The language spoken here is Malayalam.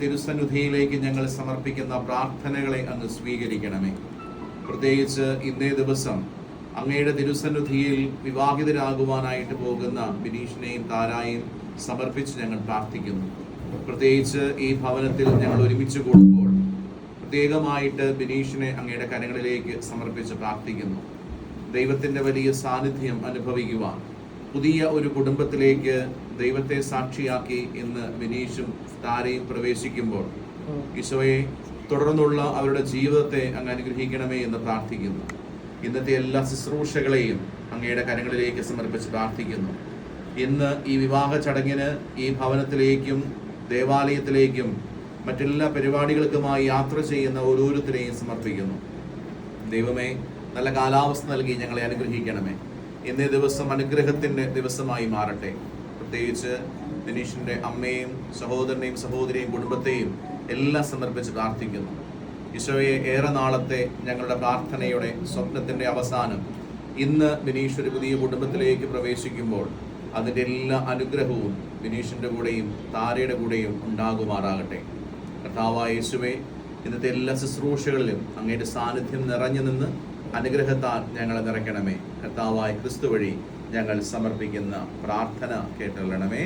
തിരുസന്നിധിയിലേക്ക് ഞങ്ങൾ സമർപ്പിക്കുന്ന പ്രാർത്ഥനകളെ അങ്ങ് സ്വീകരിക്കണമേ. പ്രത്യേകിച്ച് ഇന്നേ ദിവസം അങ്ങയുടെ തിരുസന്നിധിയിൽ വിവാഹിതരാകുവാനായിട്ട് പോകുന്ന ബിനീഷിനെയും താരായും സമർപ്പിച്ച് ഞങ്ങൾ പ്രാർത്ഥിക്കുന്നു. പ്രത്യേകിച്ച് ഈ ഭവനത്തിൽ ഞങ്ങൾ ഒരുമിച്ച് കൂടുമ്പോൾ പ്രത്യേകമായിട്ട് ബിനീഷിനെ അങ്ങയുടെ കരങ്ങളിലേക്ക് സമർപ്പിച്ച് പ്രാർത്ഥിക്കുന്നു. ദൈവത്തിൻ്റെ വലിയ സാന്നിധ്യം അനുഭവിക്കുവാൻ, പുതിയ ഒരു കുടുംബത്തിലേക്ക് ദൈവത്തെ സാക്ഷിയാക്കി ഇന്ന് ബിനീഷും താരയും പ്രവേശിക്കുമ്പോൾ ഈശോയെ തുടർന്നുള്ള അവരുടെ ജീവിതത്തെ അങ്ങ് അനുഗ്രഹിക്കണമേ എന്ന് പ്രാർത്ഥിക്കുന്നു. ഇന്നത്തെ എല്ലാ ശുശ്രൂഷകളെയും അങ്ങയുടെ കരങ്ങളിലേക്ക് സമർപ്പിച്ച് പ്രാർത്ഥിക്കുന്നു. ഇന്ന് ഈ വിവാഹ ചടങ്ങിന് ഈ ഭവനത്തിലേക്കും ദേവാലയത്തിലേക്കും മറ്റെല്ലാ പരിപാടികൾക്കുമായി യാത്ര ചെയ്യുന്ന ഓരോരുത്തരെയും സമർപ്പിക്കുന്നു. ദൈവമേ, നല്ല കാലാവസ്ഥ നൽകി ഞങ്ങളെ അനുഗ്രഹിക്കണമേ. ഇന്നേ ദിവസം അനുഗ്രഹത്തിൻ്റെ ദിവസമായി മാറട്ടെ. പ്രത്യേകിച്ച് ബിനീഷിൻ്റെ അമ്മയും സഹോദരനെയും സഹോദരിയെയും കുടുംബത്തെയും എല്ലാം സമർപ്പിച്ച് പ്രാർത്ഥിക്കുന്നു. ഈശോയെ, ഏറെ നാളത്തെ ഞങ്ങളുടെ പ്രാർത്ഥനയുടെ സ്വപ്നത്തിൻ്റെ അവസാനം ഇന്ന് ബിനീഷ് ഒരു പുതിയ കുടുംബത്തിലേക്ക് പ്രവേശിക്കുമ്പോൾ അതിൻ്റെ എല്ലാ അനുഗ്രഹവും ബിനീഷിൻ്റെ കൂടെയും താരയുടെ കൂടെയും ഉണ്ടാകുമാറാകട്ടെ. കർത്താവായ യേശുവേ, ഇന്നത്തെ എല്ലാ ശുശ്രൂഷകളിലും അങ്ങയുടെ സാന്നിധ്യം നിറഞ്ഞു നിന്ന് അനുഗ്രഹത്താൽ ഞങ്ങളെ നിറയ്ക്കണമേ. കർത്താവായ ക്രിസ്തു വഴി ഞങ്ങൾ സമർപ്പിക്കുന്ന പ്രാർത്ഥന കേട്ടൊള്ളണമേ.